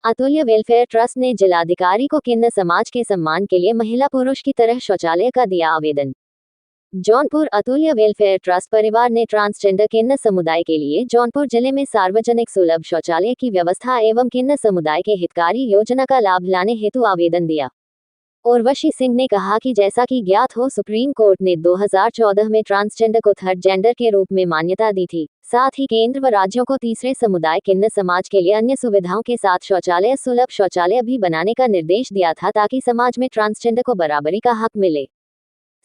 अतुल्य welfare trust ने जिलाधिकारी को किन्नर समाज के सम्मान के लिए महिला पुरुष की तरह शौचालय का दिया आवेदन। जौनपुर अतुल्य वेलफेयर ट्रस्ट परिवार ने ट्रांसजेंडर किन्नर समुदाय के लिए जौनपुर जिले में सार्वजनिक सुलभ शौचालय की व्यवस्था एवं किन्नर समुदाय के हितकारी योजना का लाभ लाने हेतु आवेदन दिया। उर्वशी सिंह ने कहा कि जैसा कि ज्ञात हो, सुप्रीम कोर्ट ने 2014 में ट्रांसजेंडर को थर्ड जेंडर के रूप में मान्यता दी थी। साथ ही केंद्र व राज्यों को तीसरे समुदाय किन्नर समाज के लिए अन्य सुविधाओं के साथ शौचालय सुलभ शौचालय भी बनाने का निर्देश दिया था, ताकि समाज में ट्रांसजेंडर को बराबरी का हक मिले।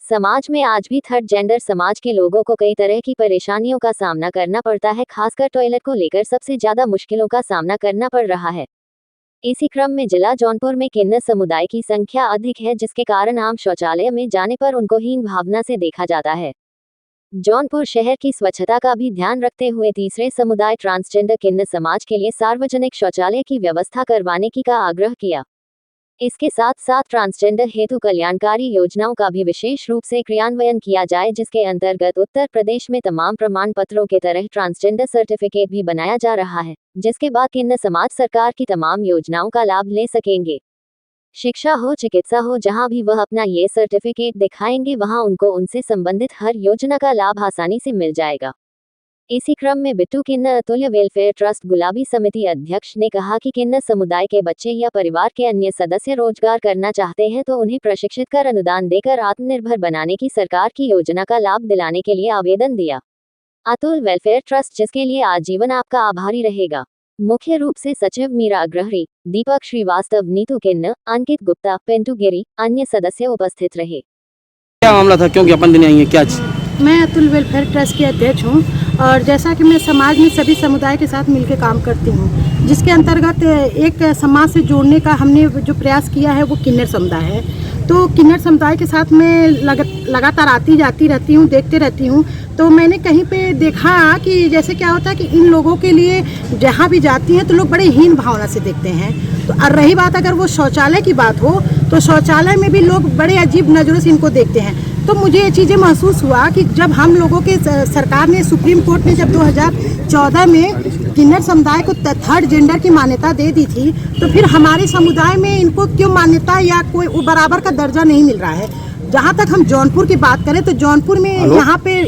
समाज में आज भी थर्ड जेंडर समाज के लोगों को कई तरह की परेशानियों का सामना करना पड़ता है, खासकर टॉयलेट को लेकर सबसे ज्यादा मुश्किलों का सामना करना पड़ रहा है। इसी क्रम में जिला जौनपुर में किन्नर समुदाय की संख्या अधिक है, जिसके कारण आम शौचालय में जाने पर उनको हीन भावना से देखा जाता है। जौनपुर शहर की स्वच्छता का भी ध्यान रखते हुए तीसरे समुदाय ट्रांसजेंडर किन्नर समाज के लिए सार्वजनिक शौचालय की व्यवस्था करवाने की का आग्रह किया। इसके साथ साथ ट्रांसजेंडर हेतु कल्याणकारी योजनाओं का भी विशेष रूप से क्रियान्वयन किया जाए, जिसके अंतर्गत उत्तर प्रदेश में तमाम प्रमाण पत्रों के तरह ट्रांसजेंडर सर्टिफिकेट भी बनाया जा रहा है, जिसके बाद किन्नर समाज सरकार की तमाम योजनाओं का लाभ ले सकेंगे। शिक्षा हो, चिकित्सा हो, जहां भी वह अपना ये सर्टिफिकेट दिखाएंगे, वहां उनको उनसे संबंधित हर योजना का लाभ आसानी से मिल जाएगा। इसी क्रम में बिट्टू किन्नर अतुल्य वेलफेयर ट्रस्ट गुलाबी समिति अध्यक्ष ने कहा कि किन्नर समुदाय के बच्चे या परिवार के अन्य सदस्य रोजगार करना चाहते हैं तो उन्हें प्रशिक्षित कर अनुदान देकर आत्मनिर्भर बनाने की सरकार की योजना का लाभ दिलाने के लिए आवेदन दिया। अतुल वेलफेयर ट्रस्ट जिसके लिए आजीवन आपका आभारी रहेगा। मुख्य रूप से सचिव मीरा अग्रहरी, दीपक श्रीवास्तव, नीतू किन्नर, अंकित गुप्ता, पिंटू गिरी, अन्य सदस्य उपस्थित रहे। क्या मामला था, क्यों ज्ञापन देने आई है, क्या? मैं अतुल वेलफेयर ट्रस्ट की अध्यक्ष हूँ और जैसा कि मैं समाज में सभी समुदाय के साथ मिलकर काम करती हूँ, जिसके अंतर्गत एक समाज से जोड़ने का हमने जो प्रयास किया है वो किन्नर समुदाय है। तो किन्नर समुदाय के साथ मैं लगातार आती जाती रहती हूँ, देखते रहती हूँ। तो मैंने कहीं पे देखा कि जैसे क्या होता है कि इन लोगों के लिए जहाँ भी जाती हैं तो लोग बड़े हीन भावना से देखते हैं। तो रही बात अगर वो शौचालय की बात हो तो शौचालय में भी लोग बड़े अजीब नज़रों से इनको देखते हैं। तो मुझे ये चीज़ें महसूस हुआ कि जब हम लोगों के सरकार ने, सुप्रीम कोर्ट ने जब 2014 में किन्नर समुदाय को थर्ड जेंडर की मान्यता दे दी थी, तो फिर हमारे समुदाय में इनको क्यों मान्यता या कोई बराबर का दर्जा नहीं मिल रहा है। जहाँ तक हम जौनपुर की बात करें तो जौनपुर में यहाँ पे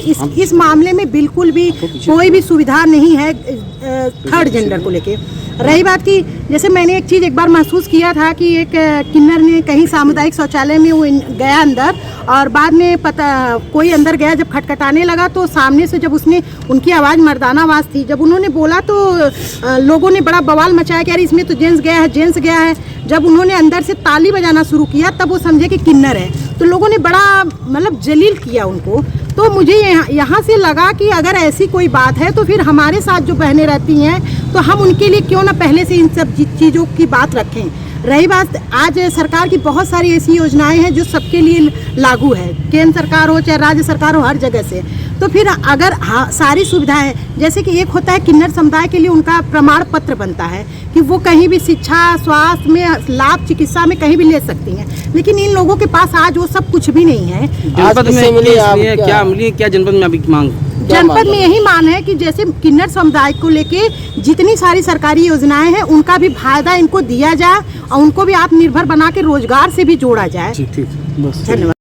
इस मामले में बिल्कुल भी कोई भी सुविधा नहीं है थर्ड जेंडर को लेके। रही बात की, जैसे मैंने एक चीज़ एक बार महसूस किया था कि एक किन्नर ने कहीं सामुदायिक शौचालय में वो गया अंदर, और बाद में कोई अंदर गया, जब खटखटाने लगा तो सामने से जब उसने, उनकी आवाज़ मर्दाना आवाज़ थी, जब उन्होंने बोला तो लोगों ने बड़ा बवाल मचाया कि यार इसमें तो जेंट्स गया है, जेंट्स गया है। जब उन्होंने अंदर से ताली बजाना शुरू किया तब वो समझे कि किन्नर है, तो लोगों ने बड़ा मतलब जलील किया उनको। तो मुझे यहाँ से लगा कि अगर ऐसी कोई बात है तो फिर हमारे साथ जो बहनें रहती हैं तो हम उनके लिए क्यों ना पहले से इन सब चीज़ों की बात रखें। रही बात, आज सरकार की बहुत सारी ऐसी योजनाएं हैं जो सबके लिए लागू है, केंद्र सरकार हो चाहे राज्य सरकार हो, हर जगह से। तो फिर अगर सारी सुविधाएं, जैसे कि एक होता है किन्नर समुदाय के लिए उनका प्रमाण पत्र बनता है कि वो कहीं भी शिक्षा, स्वास्थ्य में लाभ, चिकित्सा में कहीं भी ले सकती हैं, लेकिन इन लोगों के पास आज वो सब कुछ भी नहीं है। जनपद में क्या जनपद में अभी मांग? जनपद में यही मांग है कि जैसे किन्नर समुदाय को लेके जितनी सारी सरकारी योजनाएं हैं उनका भी फायदा इनको दिया जाए और उनको भी आत्मनिर्भर बना के रोजगार से भी जोड़ा जाए। ठीक, बस, धन्यवाद।